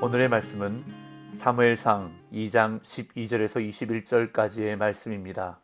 오늘의 말씀은 사무엘상 2장 12절에서 21절까지의 말씀입니다.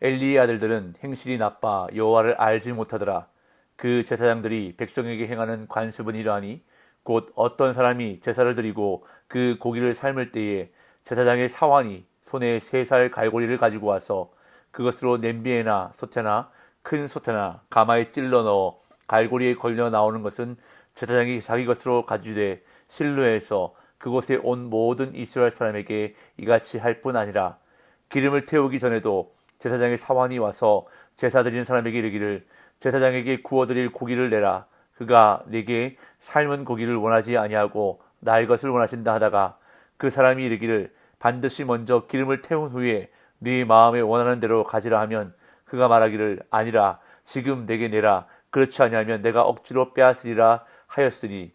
엘리의 아들들은 행실이 나빠 여호와를 알지 못하더라. 그 제사장들이 백성에게 행하는 관습은 이러하니 곧 어떤 사람이 제사를 드리고 그 고기를 삶을 때에 제사장의 사환이 손에 3살 갈고리를 가지고 와서 그것으로 냄비에나 솥에나 큰 솥에나 가마에 찔러 넣어 갈고리에 걸려 나오는 것은 제사장이 자기 것으로 가지되 실로에서 그곳에 온 모든 이스라엘 사람에게 이같이 할 뿐 아니라 기름을 태우기 전에도 제사장의 사환이 와서 제사 드리는 사람에게 이르기를 제사장에게 구워드릴 고기를 내라. 그가 네게 삶은 고기를 원하지 아니하고 나의 것을 원하신다 하다가 그 사람이 이르기를 반드시 먼저 기름을 태운 후에 네 마음에 원하는 대로 가지라 하면 그가 말하기를 아니라 지금 내게 내라. 그렇지 아니하면 내가 억지로 빼앗으리라 하였으니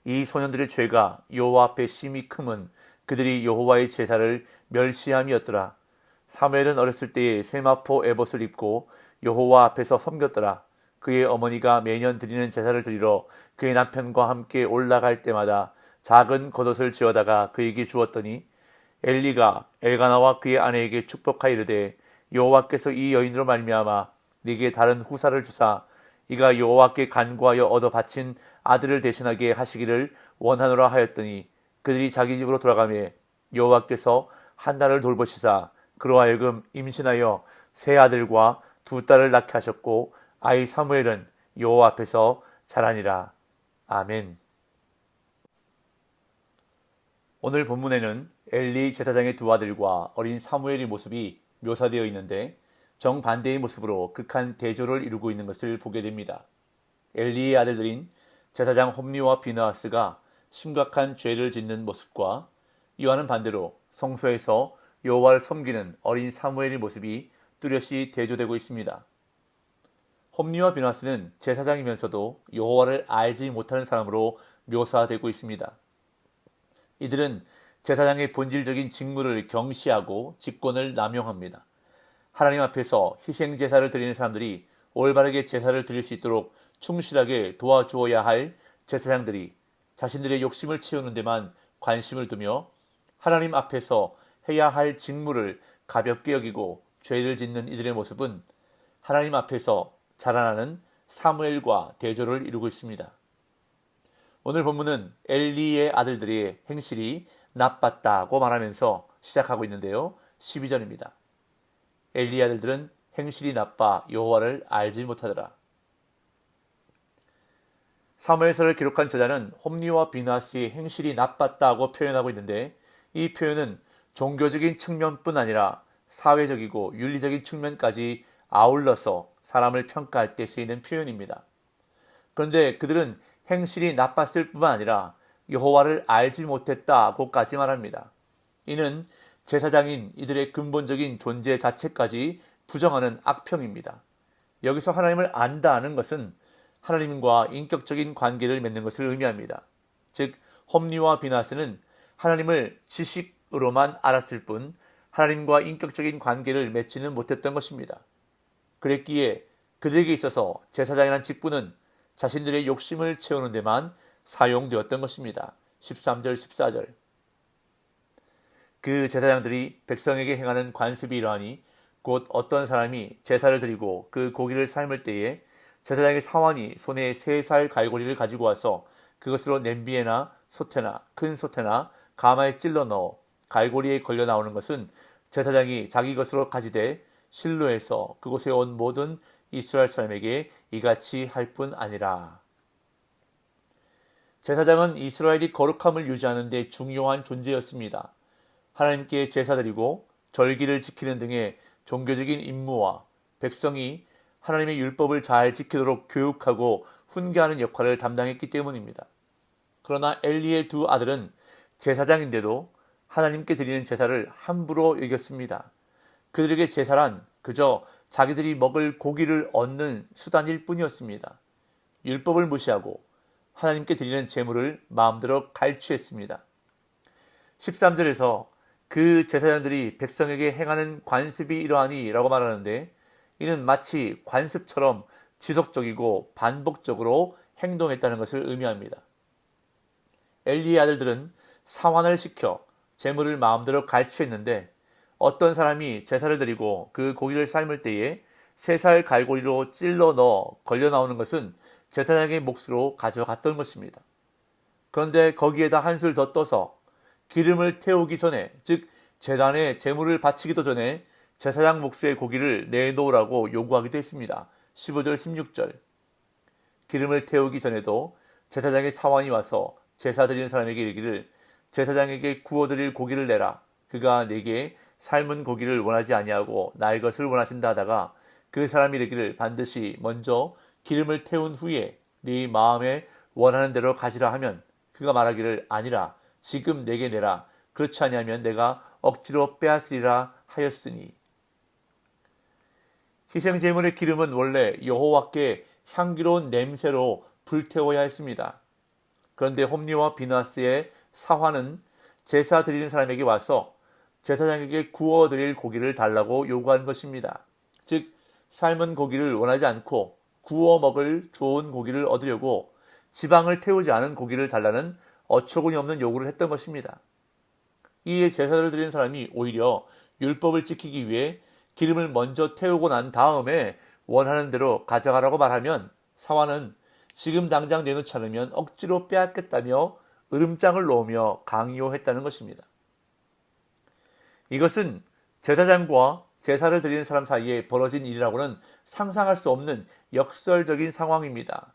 이 소년들의 죄가 여호와 앞에 심히 크면 그들이 여호와의 제사를 멸시함이었더라. 사무엘은 어렸을 때에 세마포 에봇을 입고 여호와 앞에서 섬겼더라. 그의 어머니가 매년 드리는 제사를 드리러 그의 남편과 함께 올라갈 때마다 작은 겉옷을 지어다가 그에게 주었더니 엘리가 엘가나와 그의 아내에게 축복하여 이르되 여호와께서 이 여인으로 말미암아 네게 다른 후사를 주사 이가 여호와께 간구하여 얻어 바친 아들을 대신하게 하시기를 원하노라 하였더니 그들이 자기 집으로 돌아가며 여호와께서 한나를 돌보시사 그로 하여금 임신하여 3아들과 2딸을 낳게 하셨고 아이 사무엘은 여호와 앞에서 자라니라. 아멘. 오늘 본문에는 엘리 제사장의 2아들과 어린 사무엘의 모습이 묘사되어 있는데 정반대의 모습으로 극한 대조를 이루고 있는 것을 보게 됩니다. 엘리의 아들들인 제사장 홈리와 비느하스가 심각한 죄를 짓는 모습과 이와는 반대로 성소에서 여호와를 섬기는 어린 사무엘의 모습이 뚜렷이 대조되고 있습니다. 홈리와 비느하스는 제사장이면서도 여호와를 알지 못하는 사람으로 묘사되고 있습니다. 이들은 제사장의 본질적인 직무를 경시하고 직권을 남용합니다. 하나님 앞에서 희생 제사를 드리는 사람들이 올바르게 제사를 드릴 수 있도록 충실하게 도와주어야 할 제사장들이 자신들의 욕심을 채우는 데만 관심을 두며 하나님 앞에서 해야 할 직무를 가볍게 여기고 죄를 짓는 이들의 모습은 하나님 앞에서 자라나는 사무엘과 대조를 이루고 있습니다. 오늘 본문은 엘리의 아들들의 행실이 나빴다고 말하면서 시작하고 있는데요. 12절입니다. 엘리의 아들들은 행실이 나빠 여호와를 알지 못하더라. 사무엘서를 기록한 저자는 홈리와 비느하스의 행실이 나빴다고 표현하고 있는데 이 표현은 종교적인 측면뿐 아니라 사회적이고 윤리적인 측면까지 아울러서 사람을 평가할 때 쓰이는 표현입니다. 그런데 그들은 행실이 나빴을 뿐만 아니라 여호와를 알지 못했다고까지 말합니다. 이는 제사장인 이들의 근본적인 존재 자체까지 부정하는 악평입니다. 여기서 하나님을 안다는 것은 하나님과 인격적인 관계를 맺는 것을 의미합니다. 즉 홈리와 비느하스는 하나님을 지식으로만 알았을 뿐 하나님과 인격적인 관계를 맺지는 못했던 것입니다. 그랬기에 그들에게 있어서 제사장이라는 직분은 자신들의 욕심을 채우는 데만 사용되었던 것입니다. 13절 14절 그 제사장들이 백성에게 행하는 관습이 이러하니 곧 어떤 사람이 제사를 드리고 그 고기를 삶을 때에 제사장의 사환이 손에 3살 갈고리를 가지고 와서 그것으로 냄비에나 솥에나 큰 솥에나 가마에 찔러 넣어 갈고리에 걸려 나오는 것은 제사장이 자기 것으로 가지되 실로에서 그곳에 온 모든 이스라엘 사람에게 이같이 할 뿐 아니라. 제사장은 이스라엘이 거룩함을 유지하는 데 중요한 존재였습니다. 하나님께 제사드리고 절기를 지키는 등의 종교적인 임무와 백성이 하나님의 율법을 잘 지키도록 교육하고 훈계하는 역할을 담당했기 때문입니다. 그러나 엘리의 2아들은 제사장인데도 하나님께 드리는 제사를 함부로 여겼습니다. 그들에게 제사란 그저 자기들이 먹을 고기를 얻는 수단일 뿐이었습니다. 율법을 무시하고 하나님께 드리는 제물을 마음대로 갈취했습니다. 13절에서 그 제사장들이 백성에게 행하는 관습이 이러하니 라고 말하는데 이는 마치 관습처럼 지속적이고 반복적으로 행동했다는 것을 의미합니다. 엘리의 아들들은 사환을 시켜 재물을 마음대로 갈취했는데 어떤 사람이 제사를 드리고 그 고기를 삶을 때에 3살 갈고리로 찔러 넣어 걸려 나오는 것은 제사장의 몫으로 가져갔던 것입니다. 그런데 거기에다 한술 더 떠서 기름을 태우기 전에, 즉 제단에 제물을 바치기도 전에 제사장 몫의 고기를 내놓으라고 요구하기도 했습니다. 15절 16절. 기름을 태우기 전에도 제사장의 사환이 와서 제사 드리는 사람에게 이르기를 제사장에게 구워드릴 고기를 내라. 그가 내게 삶은 고기를 원하지 아니하고 나의 것을 원하신다 하다가 그 사람이 이르기를 반드시 먼저 기름을 태운 후에 네 마음에 원하는 대로 가지라 하면 그가 말하기를 아니라 지금 내게 내라. 그렇지 아니하면 내가 억지로 빼앗으리라 하였으니. 희생제물의 기름은 원래 여호와께 향기로운 냄새로 불태워야 했습니다. 그런데 홈리와 비나스의 사환은 제사 드리는 사람에게 와서 제사장에게 구워드릴 고기를 달라고 요구한 것입니다. 즉 삶은 고기를 원하지 않고 구워 먹을 좋은 고기를 얻으려고 지방을 태우지 않은 고기를 달라는 어처구니 없는 요구를 했던 것입니다. 이에 제사를 드리는 사람이 오히려 율법을 지키기 위해 기름을 먼저 태우고 난 다음에 원하는 대로 가져가라고 말하면 사환은 지금 당장 내놓지 않으면 억지로 빼앗겠다며 으름장을 놓으며 강요했다는 것입니다. 이것은 제사장과 제사를 드리는 사람 사이에 벌어진 일이라고는 상상할 수 없는 역설적인 상황입니다.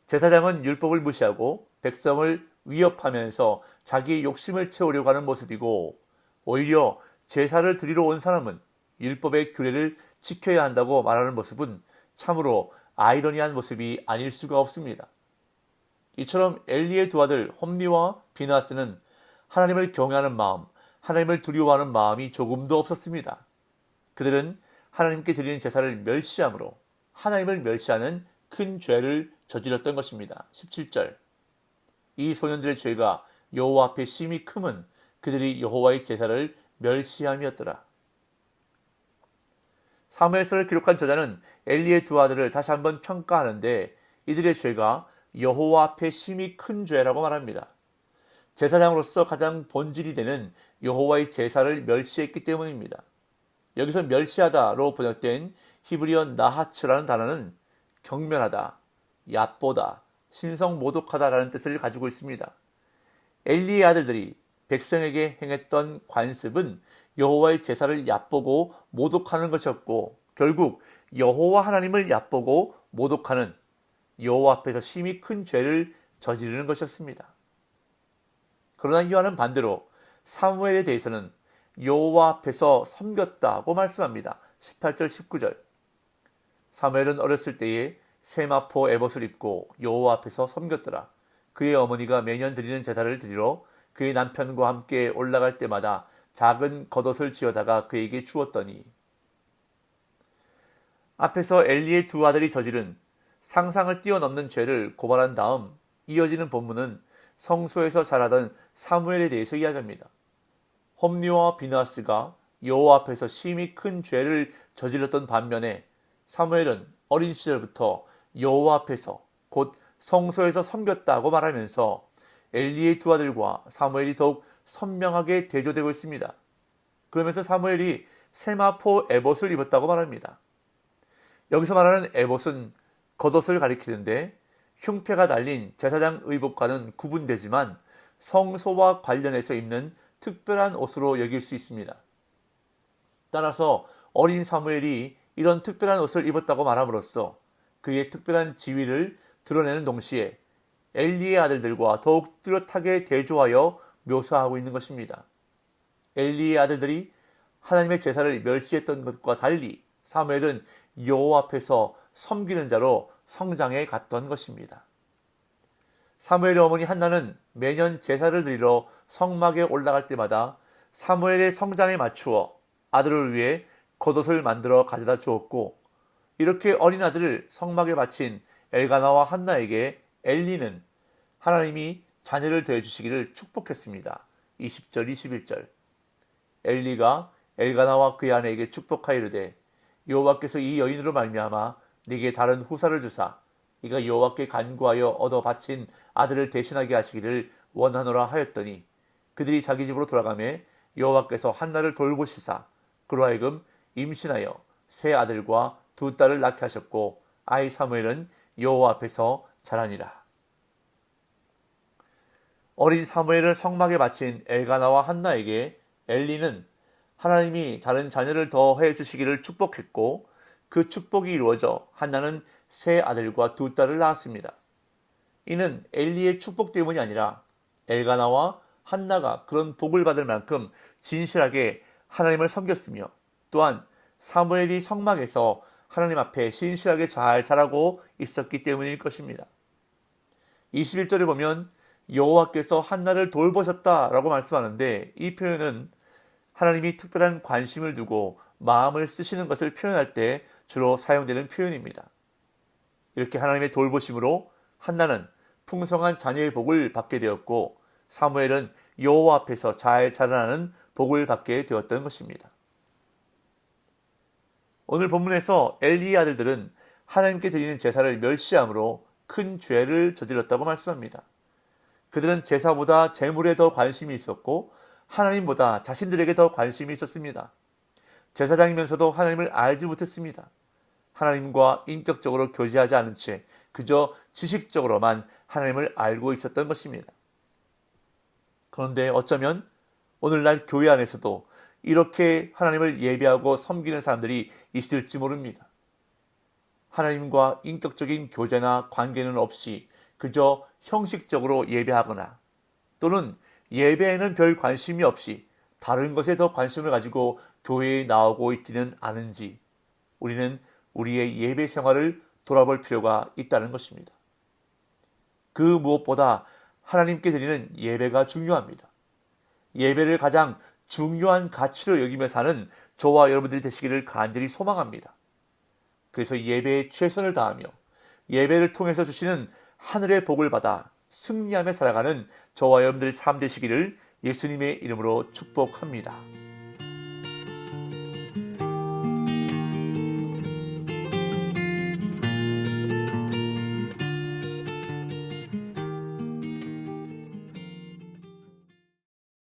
제사장은 율법을 무시하고 백성을 위협하면서 자기의 욕심을 채우려고 하는 모습이고 오히려 제사를 드리러 온 사람은 율법의 규례를 지켜야 한다고 말하는 모습은 참으로 아이러니한 모습이 아닐 수가 없습니다. 이처럼 엘리의 두 아들 홈리와 비나스는 하나님을 경외하는 마음, 하나님을 두려워하는 마음이 조금도 없었습니다. 그들은 하나님께 드리는 제사를 멸시함으로 하나님을 멸시하는 큰 죄를 저질렀던 것입니다. 17절. 이 소년들의 죄가 여호와 앞에 심히 크면 그들이 여호와의 제사를 멸시함이었더라. 사무엘서를 기록한 저자는 엘리의 두 아들을 다시 한번 평가하는데 이들의 죄가 여호와 앞에 심히 큰 죄라고 말합니다. 제사장으로서 가장 본질이 되는 여호와의 제사를 멸시했기 때문입니다. 여기서 멸시하다로 번역된 히브리어 나하츠라는 단어는 경멸하다, 얕보다, 신성모독하다라는 뜻을 가지고 있습니다. 엘리의 아들들이 백성에게 행했던 관습은 여호와의 제사를 얕보고 모독하는 것이었고 결국 여호와 하나님을 얕보고 모독하는 여호와 앞에서 심히 큰 죄를 저지르는 것이었습니다. 그러나 이와는 반대로 사무엘에 대해서는 여호와 앞에서 섬겼다고 말씀합니다. 18절 19절. 사무엘은 어렸을 때에 세마포 에봇을 입고 여호와 앞에서 섬겼더라. 그의 어머니가 매년 드리는 제사를 드리러 그의 남편과 함께 올라갈 때마다 작은 겉옷을 지어다가 그에게 주었더니. 앞에서 엘리의 두 아들이 저지른 상상을 뛰어넘는 죄를 고발한 다음 이어지는 본문은 성소에서 자라던 사무엘에 대해서 이야기합니다. 홈리와 비나스가 여호와 앞에서 심히 큰 죄를 저질렀던 반면에 사무엘은 어린 시절부터 여호와 앞에서 곧 성소에서 섬겼다고 말하면서 엘리의 두 아들과 사무엘이 더욱 선명하게 대조되고 있습니다. 그러면서 사무엘이 세마포 에봇을 입었다고 말합니다. 여기서 말하는 에봇은 겉옷을 가리키는데 흉패가 달린 제사장 의복과는 구분되지만 성소와 관련해서 입는 특별한 옷으로 여길 수 있습니다. 따라서 어린 사무엘이 이런 특별한 옷을 입었다고 말함으로써 그의 특별한 지위를 드러내는 동시에 엘리의 아들들과 더욱 뚜렷하게 대조하여 묘사하고 있는 것입니다. 엘리의 아들들이 하나님의 제사를 멸시했던 것과 달리 사무엘은 여호와 앞에서 섬기는 자로 성장해 갔던 것입니다. 사무엘의 어머니 한나는 매년 제사를 드리러 성막에 올라갈 때마다 사무엘의 성장에 맞추어 아들을 위해 겉옷을 만들어 가져다 주었고 이렇게 어린 아들을 성막에 바친 엘가나와 한나에게 엘리는 하나님이 자녀를 대해주시기를 축복했습니다. 20절 21절. 엘리가 엘가나와 그의 아내에게 축복하여 이르되 여호와께서 이 여인으로 말미암아 네게 다른 후사를 주사 이가 여호와께 간구하여 얻어 바친 아들을 대신하게 하시기를 원하노라 하였더니 그들이 자기 집으로 돌아가매 여호와께서 한나를 돌보시사 그로 하여금 임신하여 세 아들과 두 딸을 낳게 하셨고 아이 사무엘은 여호와 앞에서 자라니라. 어린 사무엘을 성막에 바친 엘가나와 한나에게 엘리는 하나님이 다른 자녀를 더해 주시기를 축복했고 그 축복이 이루어져 한나는 세 아들과 두 딸을 낳았습니다. 이는 엘리의 축복 때문이 아니라 엘가나와 한나가 그런 복을 받을 만큼 진실하게 하나님을 섬겼으며 또한 사무엘이 성막에서 하나님 앞에 신실하게 잘 자라고 있었기 때문일 것입니다. 21절에 보면 여호와께서 한나를 돌보셨다라고 말씀하는데 이 표현은 하나님이 특별한 관심을 두고 마음을 쓰시는 것을 표현할 때 주로 사용되는 표현입니다. 이렇게 하나님의 돌보심으로 한나는 풍성한 자녀의 복을 받게 되었고 사무엘은 여호와 앞에서 잘 자라나는 복을 받게 되었던 것입니다. 오늘 본문에서 엘리의 아들들은 하나님께 드리는 제사를 멸시함으로 큰 죄를 저질렀다고 말씀합니다. 그들은 제사보다 제물에 더 관심이 있었고 하나님보다 자신들에게 더 관심이 있었습니다. 제사장이면서도 하나님을 알지 못했습니다. 하나님과 인격적으로 교제하지 않은 채 그저 지식적으로만 하나님을 알고 있었던 것입니다. 그런데 어쩌면 오늘날 교회 안에서도 이렇게 하나님을 예배하고 섬기는 사람들이 있을지 모릅니다. 하나님과 인격적인 교제나 관계는 없이 그저 형식적으로 예배하거나 또는 예배에는 별 관심이 없이 다른 것에 더 관심을 가지고 교회에 나오고 있지는 않은지 우리는 우리의 예배 생활을 돌아볼 필요가 있다는 것입니다. 그 무엇보다 하나님께 드리는 예배가 중요합니다. 예배를 가장 중요한 가치로 여기며 사는 저와 여러분들이 되시기를 간절히 소망합니다. 그래서 예배에 최선을 다하며 예배를 통해서 주시는 하늘의 복을 받아 승리하며 살아가는 저와 여러분들의 삶 되시기를 예수님의 이름으로 축복합니다.